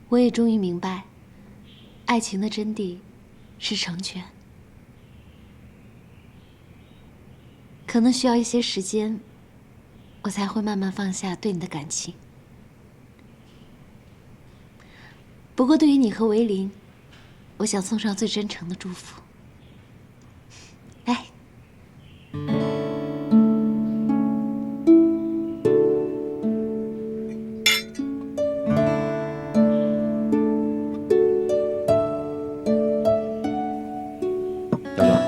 我也终于明白，爱情的真谛是成全。可能需要一些时间，我才会慢慢放下对你的感情。不过，对于你和维林，我想送上最真诚的祝福。来。瑶瑶，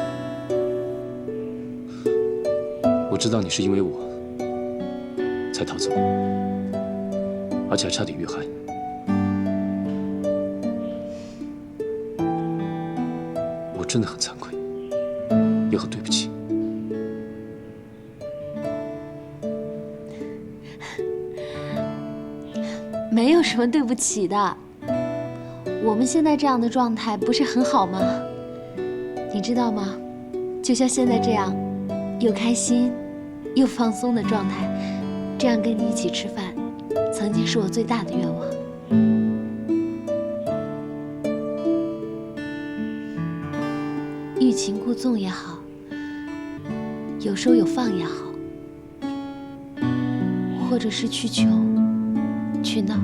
我知道你是因为我才逃走，而且还差点遇害。我真的很惭愧，也很对不起。没有什么对不起的。我们现在这样的状态不是很好吗？你知道吗？就像现在这样，又开心又放松的状态，这样跟你一起吃饭，曾经是我最大的愿望。欲擒故纵也好，有收有放也好，或者是去求去闹，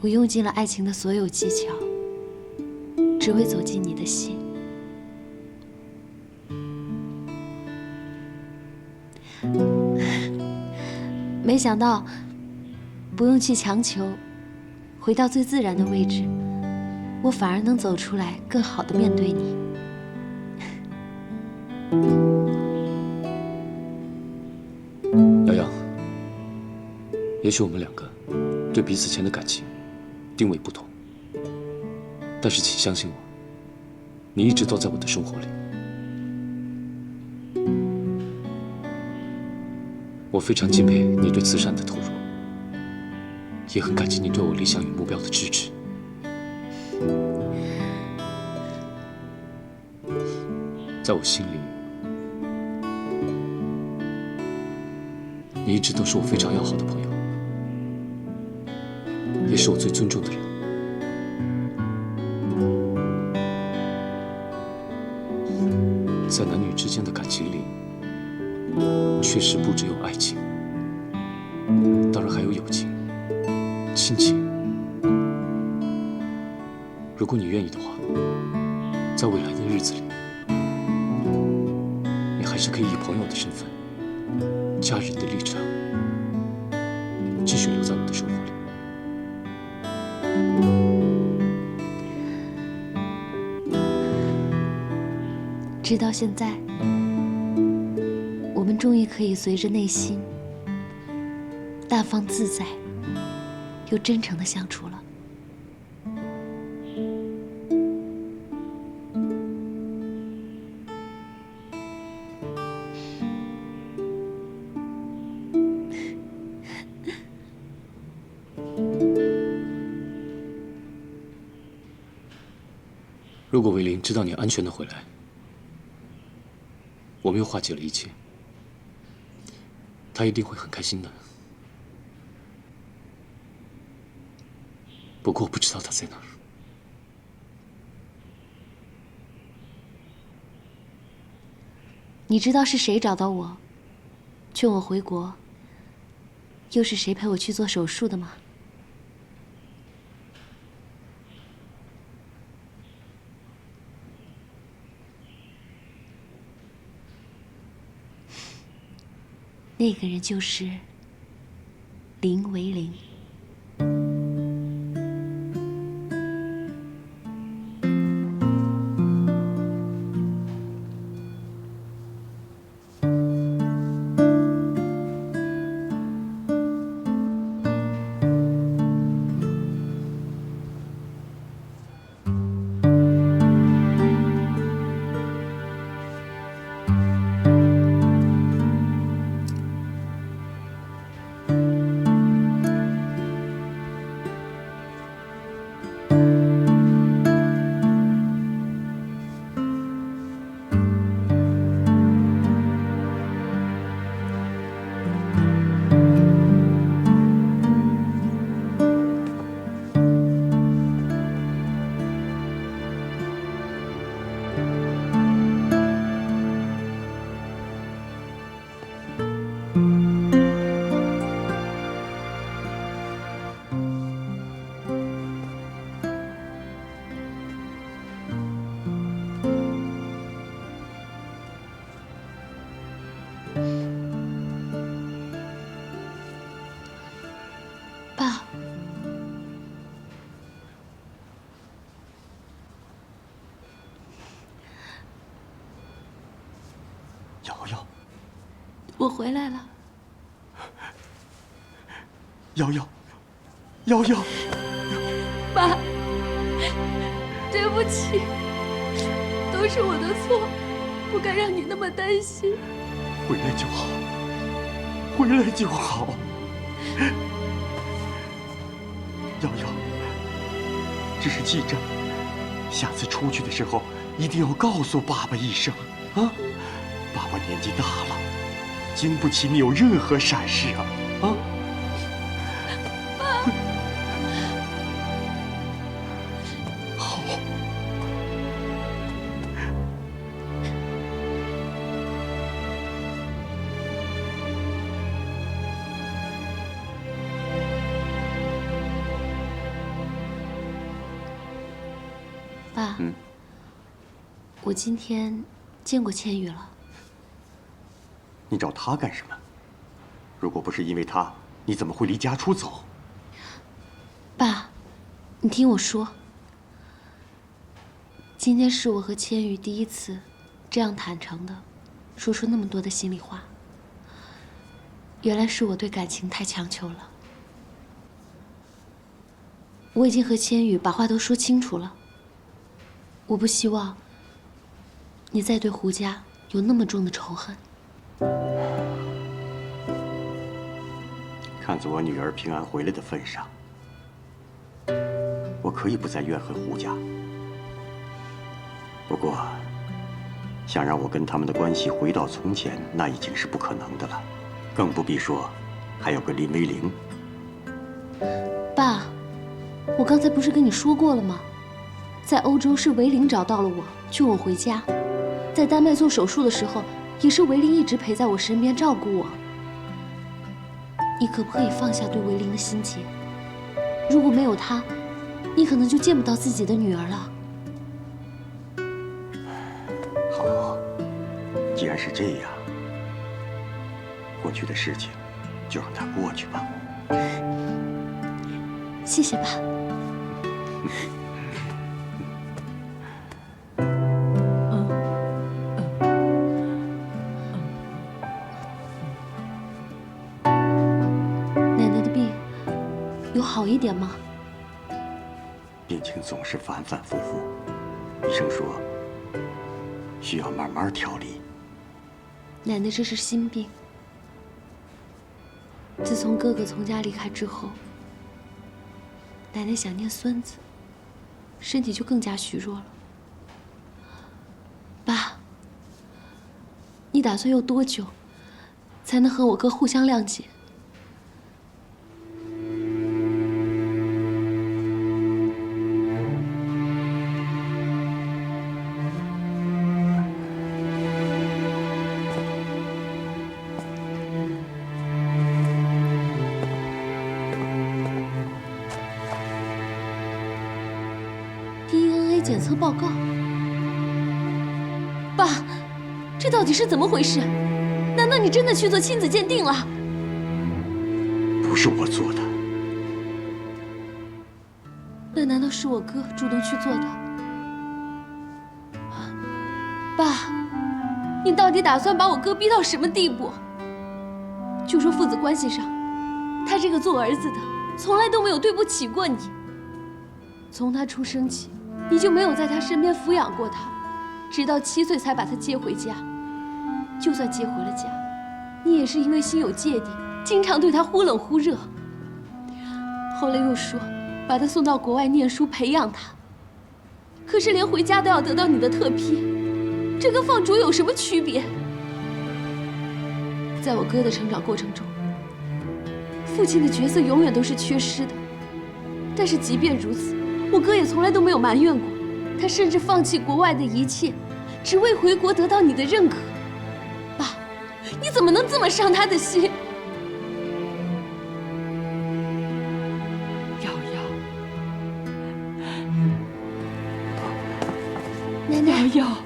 我用尽了爱情的所有技巧，只为走进你的心。没想到，不用去强求，回到最自然的位置，我反而能走出来，更好的面对你。瑶瑶，也许我们两个对彼此间的感情定位不同，但是请相信我，你一直都在我的生活里。我非常敬佩你对慈善的投入，也很感激你对我理想与目标的支持。在我心里，你一直都是我非常要好的朋友，也是我最尊重的人。在男女之间的感情里，确实不只有爱情，当然还有友情、亲情。如果你愿意的话，在未来的日子里，你还是可以以朋友的身份、家人的立场，继续留在我的生活里。直到现在，我们终于可以随着内心大方自在又真诚的相处了。如果维林知道你安全的回来，我们又化解了一切，他一定会很开心的。不过我不知道他在哪儿。你知道是谁找到我，劝我回国，又是谁陪我去做手术的吗？那个人就是林维林。爸，瑶瑶，我回来了。瑶瑶，瑶瑶，爸，对不起，都是我的错，不该让你那么担心。回来就好，回来就好。瑶瑶，这是记账，下次出去的时候一定要告诉爸爸一声啊！爸爸年纪大了，经不起你有任何闪失啊！啊！好。爸，我今天见过千羽了。你找他干什么？如果不是因为他，你怎么会离家出走？爸，你听我说，今天是我和千羽第一次这样坦诚的说出那么多的心里话。原来是我对感情太强求了。我已经和千羽把话都说清楚了。我不希望你再对胡家有那么重的仇恨。看在我女儿平安回来的份上，我可以不再怨恨胡家。不过，想让我跟他们的关系回到从前，那已经是不可能的了，更不必说还有个林威灵。爸，我刚才不是跟你说过了吗？在欧洲是维林找到了我，救我回家；在丹麦做手术的时候，也是维林一直陪在我身边照顾我。你可不可以放下对维林的心结？如果没有他，你可能就见不到自己的女儿了。好，既然是这样，过去的事情就让它过去吧。谢谢爸。奶奶的病有好一点吗？病情总是反反复复，医生说需要慢慢调理。奶奶这是心病。自从哥哥从家离开之后，奶奶想念孙子，身体就更加虚弱了。爸，你打算有多久才能和我哥互相谅解？DNA 检测报告。爸，这到底是怎么回事？难道你真的去做亲子鉴定了？不是我做的。那难道是我哥主动去做的？爸，你到底打算把我哥逼到什么地步？就说父子关系上，他这个做儿子的从来都没有对不起过你。从他出生起，你就没有在他身边抚养过他，直到7岁才把他接回家。就算接回了家，你也是因为心有芥蒂，经常对他忽冷忽热。后来又说把他送到国外念书培养他，可是连回家都要得到你的特批，这跟放逐有什么区别？在我哥的成长过程中，父亲的角色永远都是缺失的。但是即便如此，我哥也从来都没有埋怨过，他甚至放弃国外的一切，只为回国得到你的认可。爸，你怎么能这么伤他的心？瑶瑶，奶奶，瑶瑶，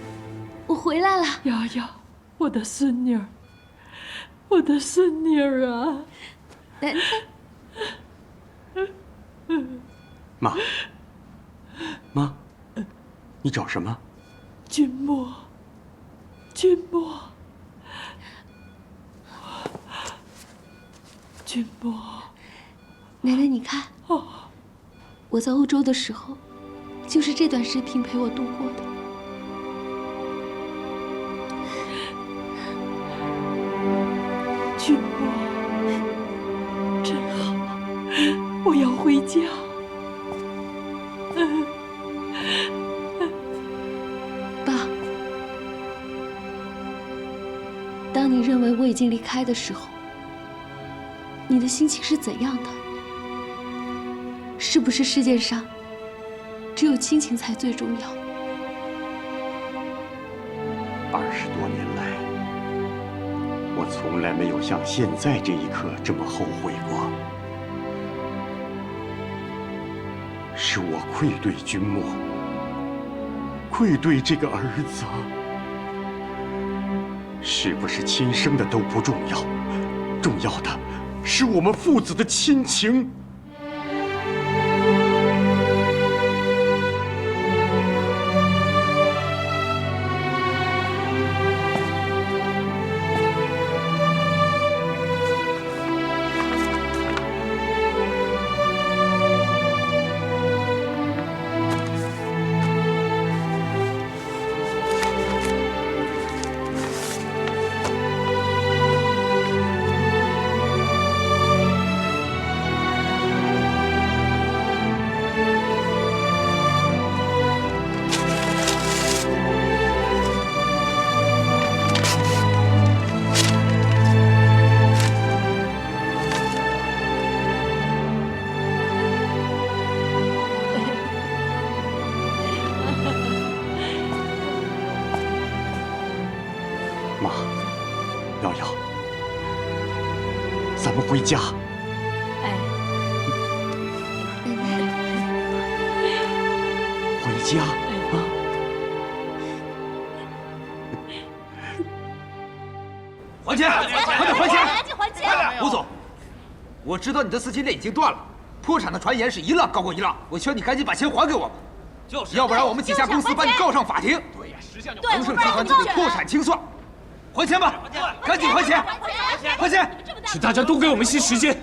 我回来了。瑶瑶，我的孙女儿，我的孙女儿啊！奶奶，妈，妈，你找什么？君莫，君莫，君莫。奶奶，你看，我在欧洲的时候，就是这段视频陪我度过的。君莫，真好，我要回家。爸，当你认为我已经离开的时候，你的心情是怎样的？是不是世界上只有亲情才最重要？20多年来，我从来没有像现在这一刻这么后悔过。是我愧对君莫，愧对这个儿子。是不是亲生的都不重要，重要的是我们父子的亲情。妈，瑶瑶，咱们回家。哎，奶奶，回家啊！还钱！快点还钱！赶紧还钱！胡总，我知道你的资金链已经断了，破产的传言是一浪高过一浪，我劝你赶紧把钱还给我们，要不然我们几家公司把你告上法庭。对呀，实相就恒盛集团就会破产清算。还钱吧，赶紧还钱！还钱！请大家都给我们些时间。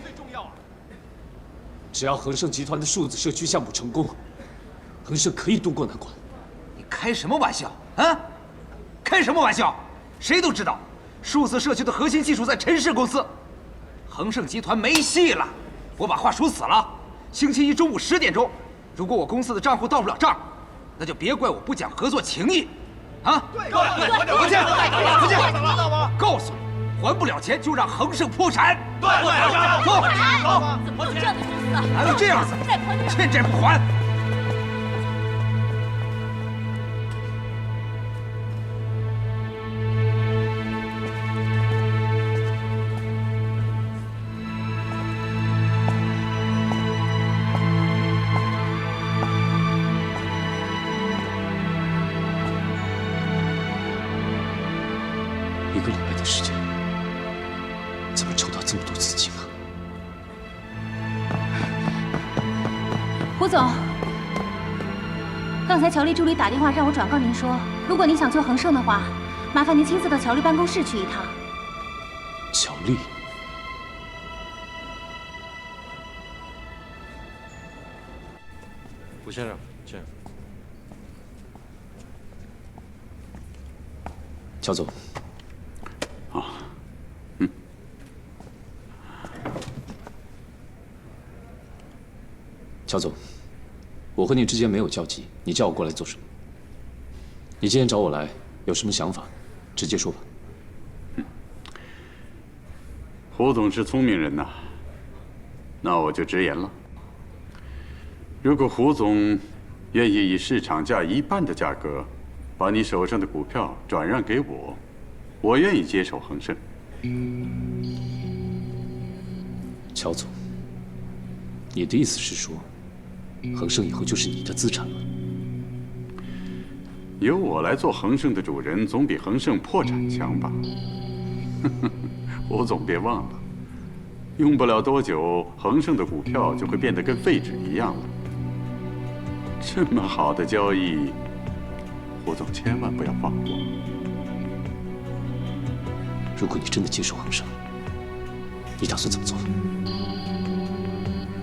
只要恒盛集团的数字社区项目成功，恒盛可以渡过难关。你开什么玩笑啊？开什么玩笑？谁都知道，数字社区的核心技术在陈氏公司，恒盛集团没戏了。我把话说死了。星期一中午10点钟，如果我公司的账户到不了账，那就别怪我不讲合作情谊。啊！对，还钱！还钱！告诉你，还不了钱就让恒盛破产。对，走，怎么有这样的公司啊？哪有这样子？欠债不还！1个礼拜的时间，怎么筹到这么多资金啊？胡总，刚才乔丽助理打电话让我转告您说，如果您想救恒盛的话，麻烦您亲自到乔丽办公室去一趟。乔丽，胡先生，请。乔总。乔总，我和你之间没有交集，你叫我过来做什么？你今天找我来，有什么想法，直接说吧。胡总是聪明人呐，那我就直言了。如果胡总愿意以市场价1半的价格，把你手上的股票转让给我，我愿意接手恒盛。乔总，你的意思是说，恒盛以后就是你的资产了？由我来做恒盛的主人，总比恒盛破产强吧？胡总别忘了，用不了多久，恒盛的股票就会变得跟废纸一样了。这么好的交易，胡总千万不要放过。如果你真的接受恒生，你打算怎么做？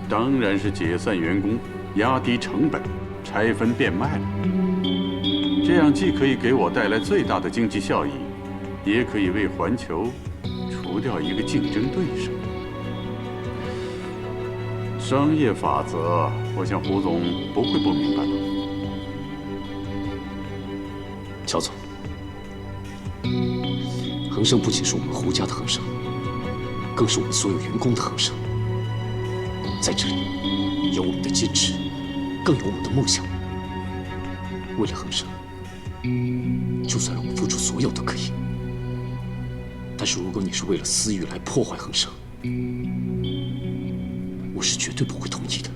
当然是解散员工，压低成本，拆分变卖了。这样既可以给我带来最大的经济效益，也可以为环球除掉一个竞争对手。商业法则，我想胡总不会不明白吧？乔总，恒生不仅是我们胡家的恒生，更是我们所有员工的恒生。在这里，有我们的坚持，更有我们的梦想。为了恒生，就算让我付出所有都可以。但是如果你是为了私欲来破坏恒生，我是绝对不会同意的。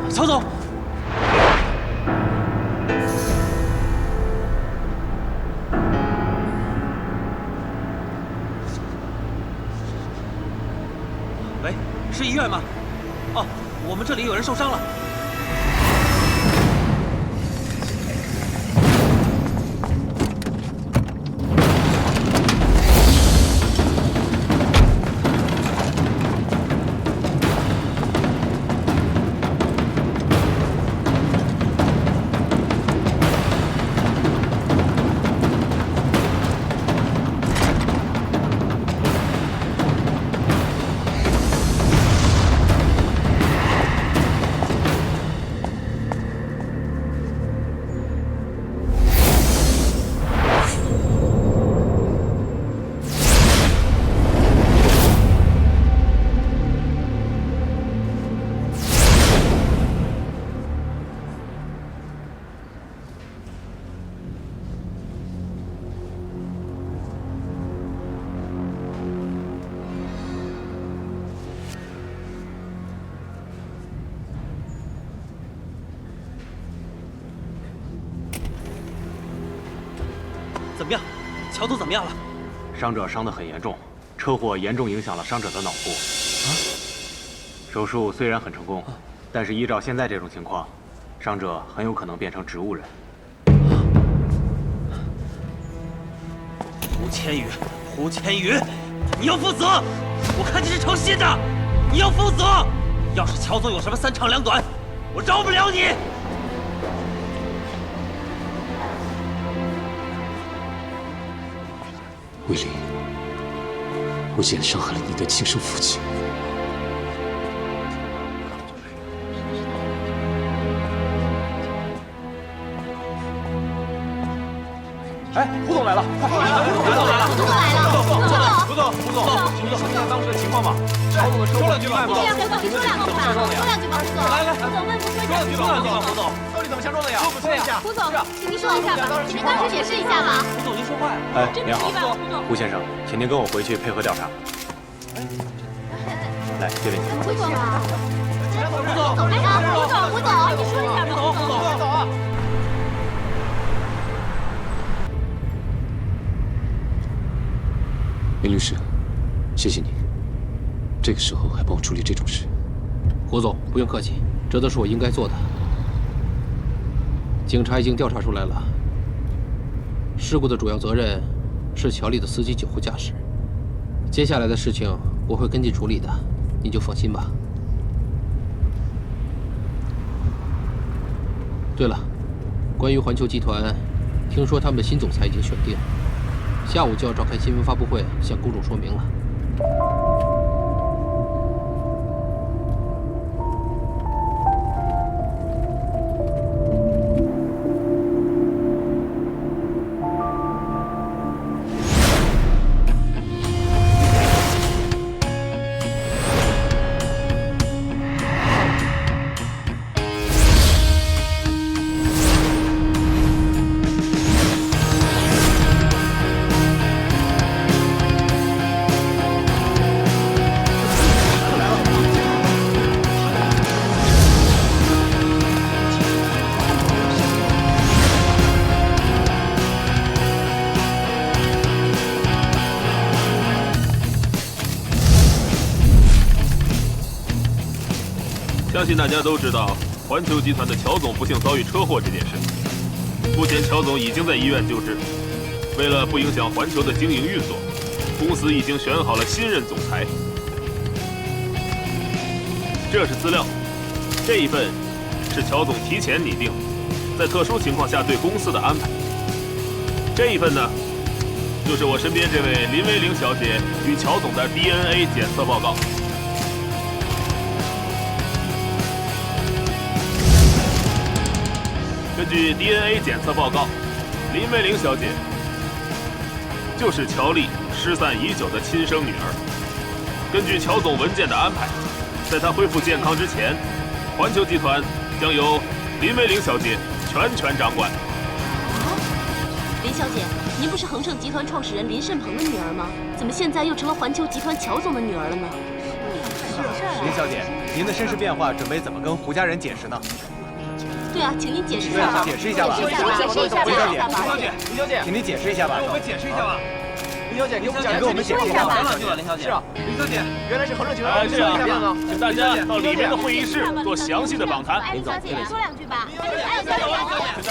曹总，喂，是医院吗？哦，我们这里有人受伤了。 怎么样？乔总怎么样了？伤者伤得很严重，车祸严重影响了伤者的脑部。手术虽然很成功，但是依照现在这种情况，伤者很有可能变成植物人。胡千羽，胡千羽，你要负责！我看你是诚心的，你要负责！要是乔总有什么三长两短，我饶不了你！ 魏林，我竟然伤害了你的亲生父亲。哎，胡总来了，快！胡总来了！胡总，请说一下当时的情况吧。曹总的车说两句吧，胡总。你们怎么相撞的呀？来，胡总问不说两句吧，胡总。到底怎么相撞的呀？说一下。胡总，请您说一下吧，请您当时解释一下吧。胡总，您说话呀！哎，您好，胡先生，请您跟我回去配合调查。来，这位。胡总，来啊，胡总，你说一下吧，胡总，走啊。林律师，谢谢你，这个时候还帮我处理这种事。胡总，不用客气，这都是我应该做的。警察已经调查出来了，事故的主要责任是乔丽的司机酒后驾驶。接下来的事情我会跟进处理的，你就放心吧。对了，关于环球集团，听说他们的新总裁已经选定，下午就要召开新闻发布会，向公众说明了。相信大家都知道，环球集团的乔总不幸遭遇车祸这件事。目前，乔总已经在医院救治。为了不影响环球的经营运作，公司已经选好了新任总裁。这是资料，这一份是乔总提前拟定，在特殊情况下对公司的安排。这一份呢，就是我身边这位林威玲小姐与乔总的 DNA 检测报告。根据 DNA 检测报告，林威玲小姐就是乔丽失散已久的亲生女儿。根据乔总文件的安排，在她恢复健康之前，环球集团将由林威玲小姐全权掌管。林小姐，您不是恒盛集团创始人林盛鹏的女儿吗？怎么现在又成了环球集团乔总的女儿了呢？林小姐，您的身世变化准备怎么跟胡家人解释呢？对啊，请您解释一下吧。解释一下吧。解释一下吧。林小姐，请您解释一下吧。给我们解释一下吧。林小姐，给我们解释一下吧。林小姐。是啊，林小姐，原来是恒盛集团。这样，请大家到里边的会议室做详细的访谈。林小姐，说两句吧。请大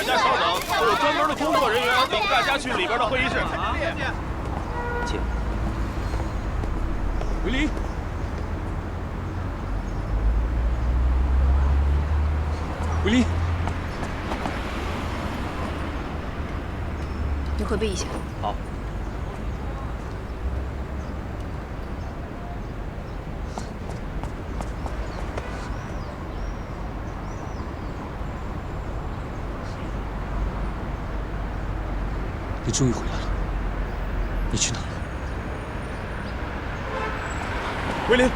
家稍等，会有专门的工作人员领大家去里边的会议室。请。维林。维林。你回避一下。好。你终于回来了，你去哪儿了？维林。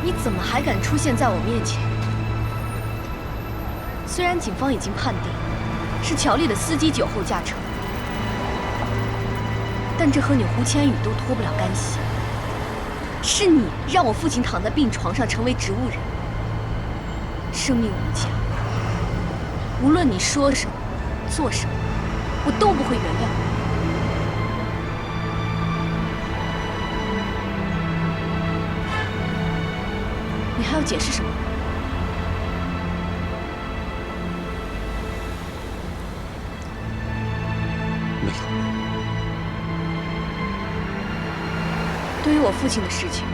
你怎么还敢出现在我面前？虽然警方已经判定是乔丽的司机酒后驾车，但这和你胡千羽都脱不了干系。是你让我父亲躺在病床上成为植物人，生命无价。无论你说什么、做什么，我都不会原谅你。你还要解释什么？没有。对于我父亲的事情，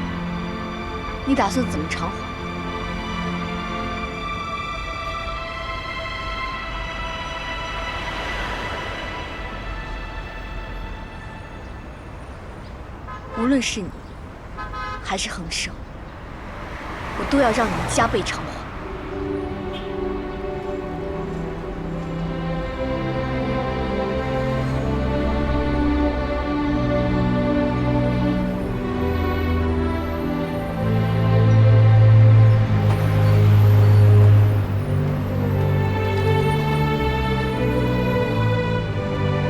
你打算怎么偿还？无论是你，还是恒盛，我都要让你们加倍偿还。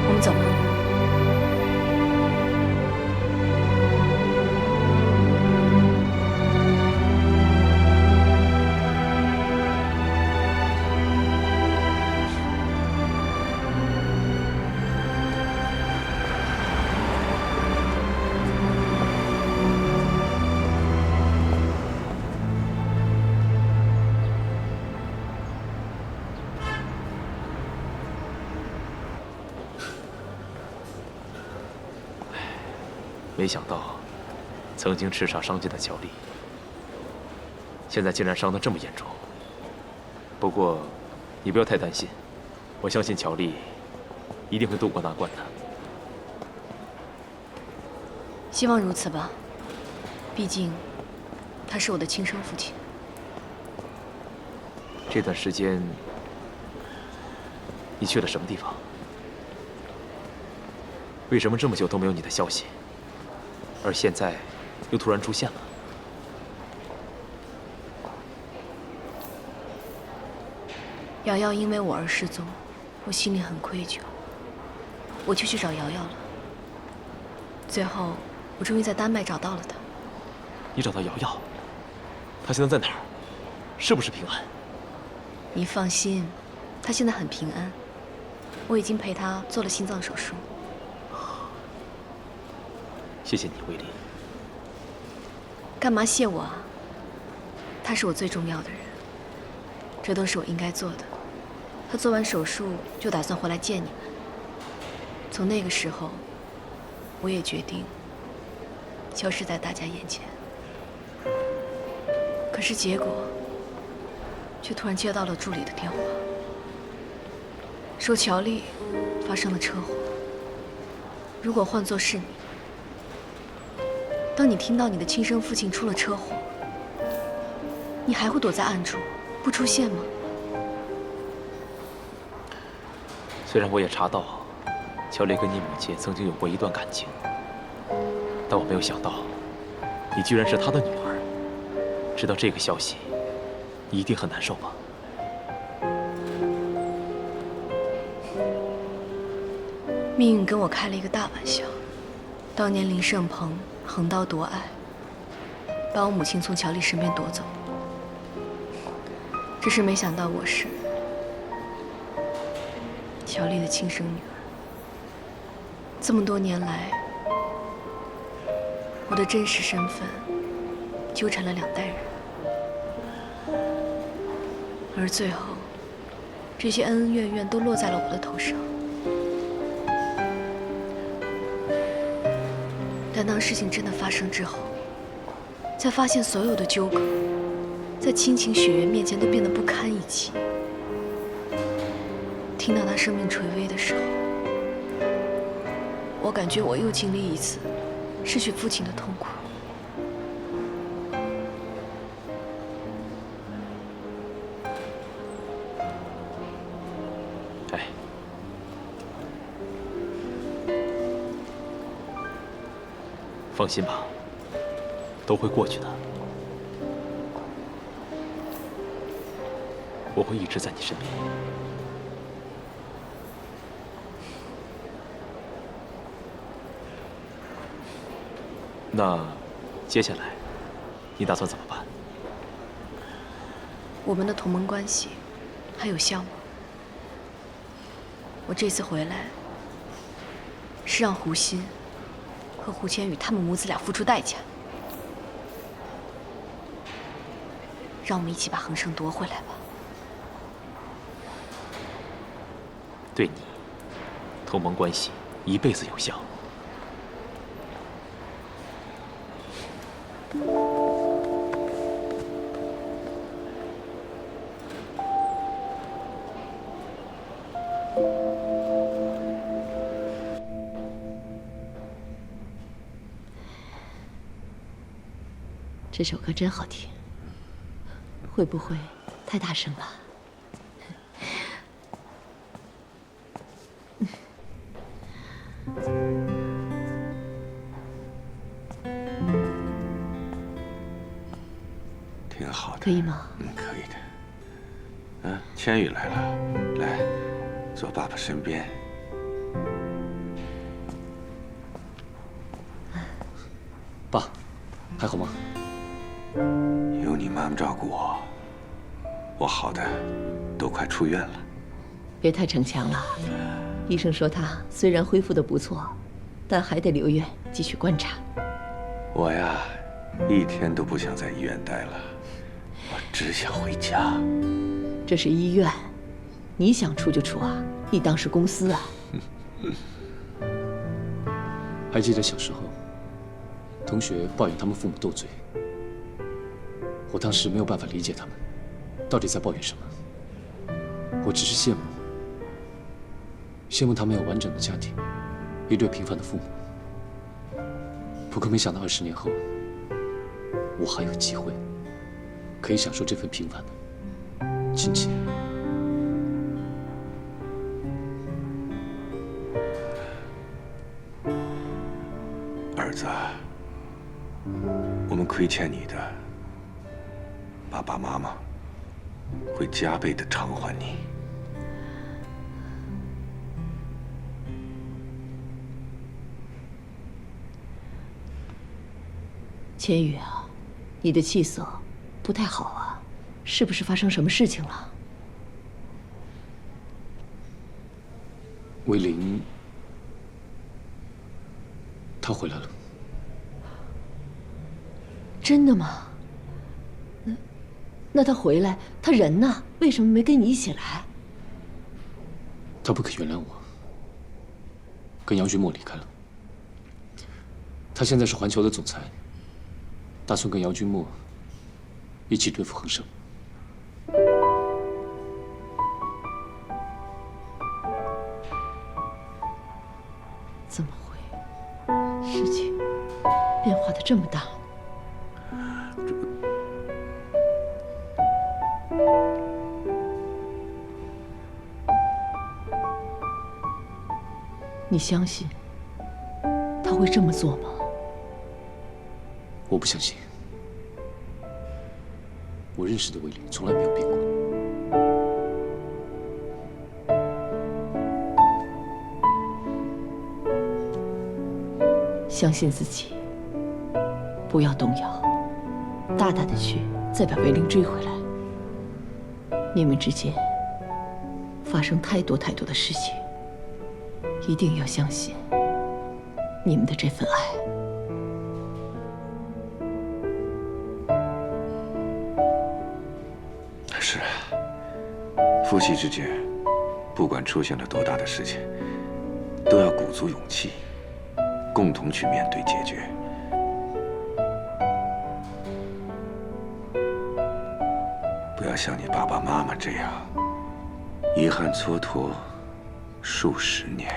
我们走吧。没想到，曾经叱咤商界的乔丽，现在竟然伤得这么严重。不过，你不要太担心，我相信乔丽一定会渡过那关的。希望如此吧，毕竟他是我的亲生父亲。这段时间，你去了什么地方？为什么这么久都没有你的消息？而现在，又突然出现了。瑶瑶因为我而失踪，我心里很愧疚，我就去找瑶瑶了。最后，我终于在丹麦找到了她。你找到瑶瑶？她现在在哪儿？是不是平安？你放心，她现在很平安。我已经陪她做了心脏手术。谢谢你，威利。干嘛谢我啊？他是我最重要的人，这都是我应该做的。他做完手术就打算回来见你们。从那个时候，我也决定消失在大家眼前。可是结果，却突然接到了助理的电话，说乔丽发生了车祸。如果换作是你，当你听到你的亲生父亲出了车祸，你还会躲在暗处不出现吗？虽然我也查到，乔丽跟你母亲曾经有过一段感情，但我没有想到，你居然是她的女儿。知道这个消息，你一定很难受吧？命运跟我开了一个大玩笑。当年林胜鹏横刀夺爱，把我母亲从乔丽身边夺走。只是没想到我是乔丽的亲生女儿。这么多年来，我的真实身份纠缠了2代人，而最后，这些恩恩怨怨都落在了我的头上。但当事情真的发生之后，才发现所有的纠葛，在亲情血缘面前都变得不堪一击。听到他生命垂危的时候，我感觉我又经历一次失去父亲的痛苦。哎，放心吧，都会过去的。我会一直在你身边。那接下来，你打算怎么办？我们的同盟关系还有效吗？我这次回来，是让胡鑫和胡千羽他们母子俩付出代价。让我们一起把恒盛夺回来吧。对你，同盟关系一辈子有效。这首歌真好听，会不会太大声了？挺好的，可以吗？可以的。千羽来了，来，坐爸爸身边。爸，还好吗？有你妈妈照顾我，我好的都快出院了。别太逞强了，医生说他虽然恢复得不错，但还得留院继续观察。我呀，一天都不想在医院待了，我只想回家。这是医院，你想出就出啊？你当是公司啊？还记得小时候，同学抱怨他们父母斗嘴，我当时没有办法理解他们到底在抱怨什么，我只是羡慕他们有完整的家庭，一对平凡的父母。不过没想到20年后，我还有机会可以享受这份平凡的亲情。儿子，我们亏欠你的，爸爸妈妈会加倍的偿还你。千羽啊，你的气色不太好啊，是不是发生什么事情了？魏林，他回来了。真的吗？那他回来，他人呢？为什么没跟你一起来？他不肯原谅我，跟杨君墨离开了。他现在是环球的总裁，打算跟杨君墨一起对付恒盛。怎么会？事情变化的这么大？你相信他会这么做吗？我不相信，我认识的魏林从来没有变过。相信自己，不要动摇，大胆的去，再把魏林追回来。你们之间发生太多太多的事情，一定要相信你们的这份爱。是，夫妻之间，不管出现了多大的事情，都要鼓足勇气，共同去面对解决。不要像你爸爸妈妈这样，遗憾蹉跎数十年。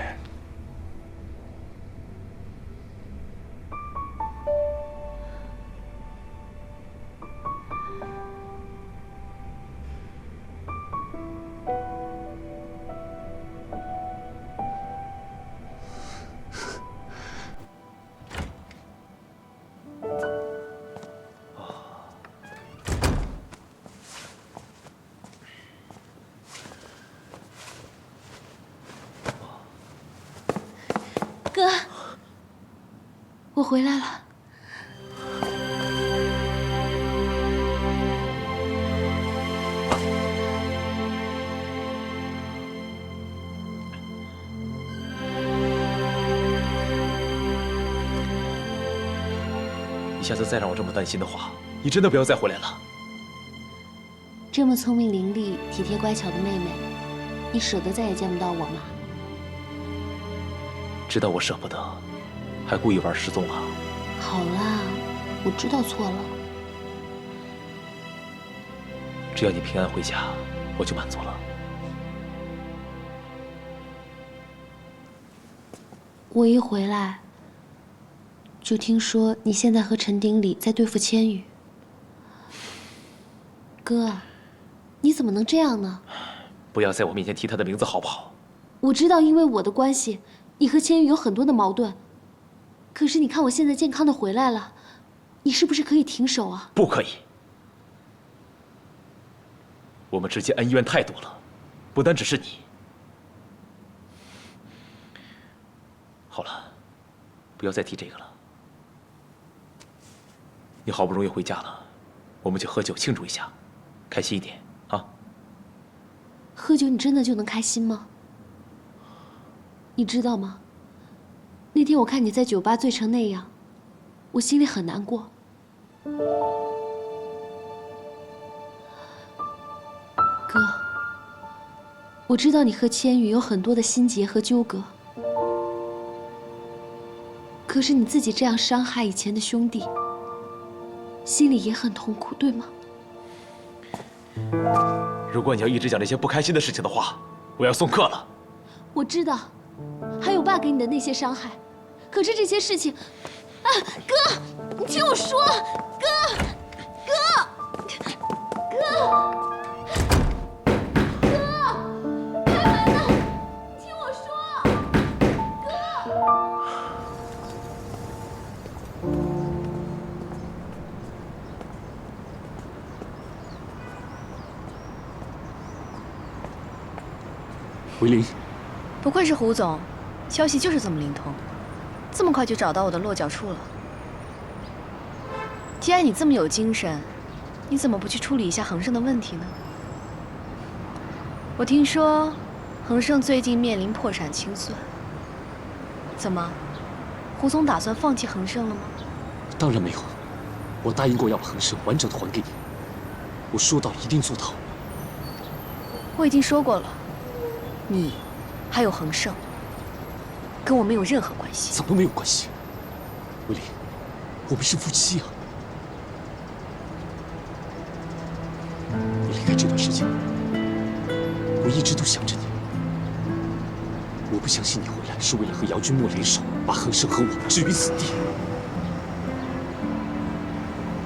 哥，我回来了。你下次再让我这么担心的话，你真的不要再回来了。这么聪明伶俐、体贴乖巧的妹妹，你舍得再也见不到我吗？知道我舍不得，还故意玩失踪啊？好啦，我知道错了。只要你平安回家，我就满足了。我一回来，就听说你现在和陈鼎礼在对付千羽。哥，你怎么能这样呢？不要在我面前提他的名字，好不好？我知道，因为我的关系，你和千羽有很多的矛盾。可是你看我现在健康的回来了，你是不是可以停手啊？不可以。我们之间恩怨太多了，不单只是你。好了，不要再提这个了。你好不容易回家了，我们就喝酒庆祝一下，开心一点啊！喝酒你真的就能开心吗？你知道吗？那天我看你在酒吧醉成那样，我心里很难过。哥，我知道你和千羽有很多的心结和纠葛，可是你自己这样伤害以前的兄弟，心里也很痛苦，对吗？如果你要一直讲那些不开心的事情的话，我要送客了。我知道，还有爸给你的那些伤害，可是这些事情，啊，哥，你听我说，哥，开门呐！你听我说，哥。维林，不愧是胡总，消息就是这么灵通，这么快就找到我的落脚处了。既然你这么有精神，你怎么不去处理一下恒盛的问题呢？我听说，恒盛最近面临破产清算。怎么，胡总打算放弃恒盛了吗？当然没有，我答应过要把恒盛完整的还给你，我说到一定做到。我已经说过了。你，还有恒盛，跟我没有任何关系。怎么没有关系？维林，我们是夫妻啊！你离开这段时间，我一直都想着你。我不相信你回来是为了和姚君墨联手，把恒盛和我置于死地。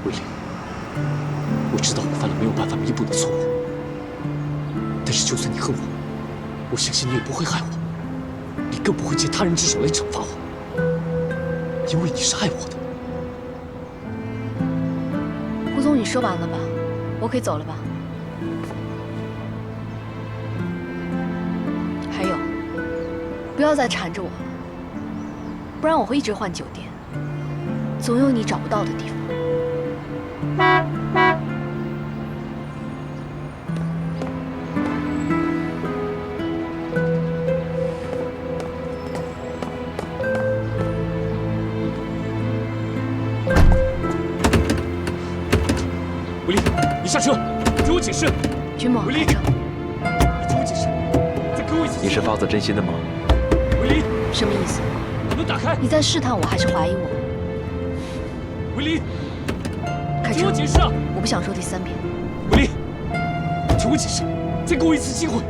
维林，我知道我犯了没有办法弥补的错误，但是就算你恨我，我相信你也不会害我，你更不会借他人之手来惩罚我，因为你是爱我的。胡总，你说完了吧？我可以走了吧？还有，不要再缠着我了，不然我会一直换酒店，总有你找不到的地方。维林，你下车，听我解释。君墨，维林，你听我解释，再给我一次机会。你是发自真心的吗？维林，什么意思？把门打开。你在试探我还是怀疑我？维林，开车。听我解释啊！我不想说第3遍。维林，听我解释，再给我一次机会。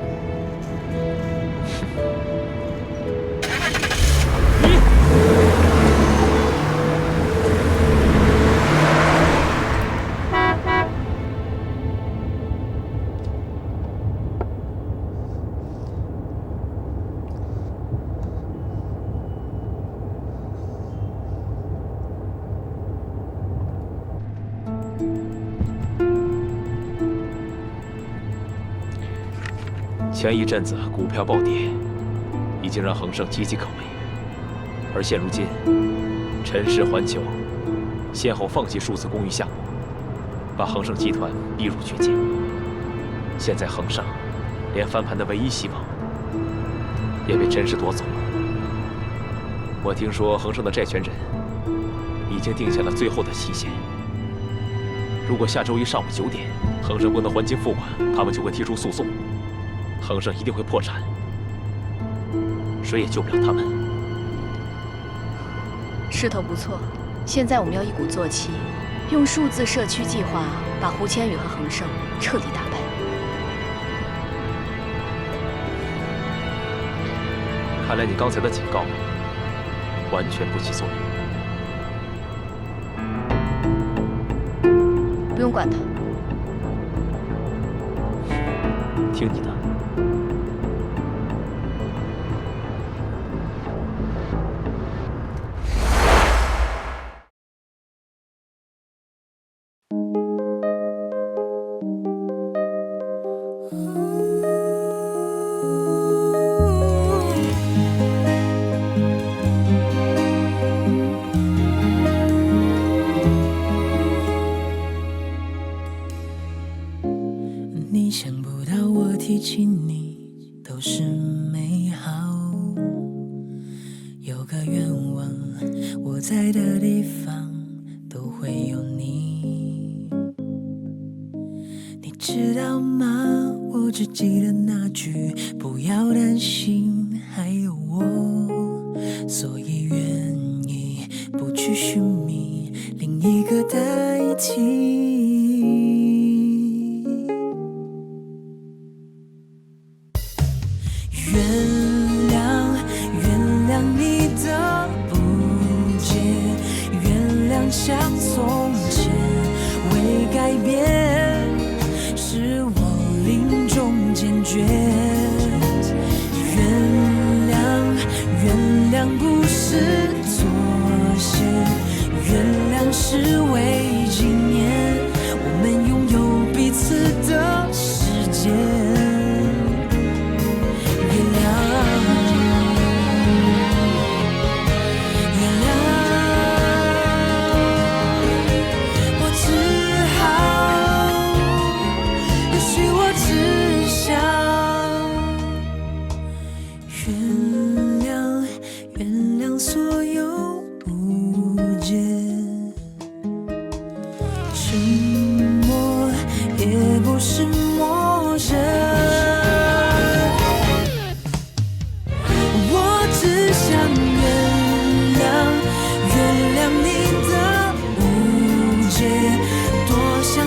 前一阵子股票暴跌，已经让恒盛岌岌可危。而现如今，陈氏、环球先后放弃数次公寓项目，把恒盛集团逼入绝境。现在恒盛连翻盘的唯一希望也被陈氏夺走了。我听说恒盛的债权人已经定下了最后的期限。如果下周一上午9点恒盛不能还清付款，他们就会提出诉讼。恒盛一定会破产，谁也救不了他们。势头不错，现在我们要一鼓作气，用数字社区计划把胡千羽和恒盛彻底打败。看来你刚才的警告完全不起作用。不用管他，听你的。你想不到我提起你都是美好，有个愿望，我在的地方都会有你。你知道吗？我只记得那句不要担心，还有我，所以愿意不去寻觅另一个代替。像从前未改变，是我临终坚决。原谅不是妥协，原谅是为纪念我们拥有彼此的时间。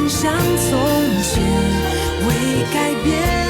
像从前未改变。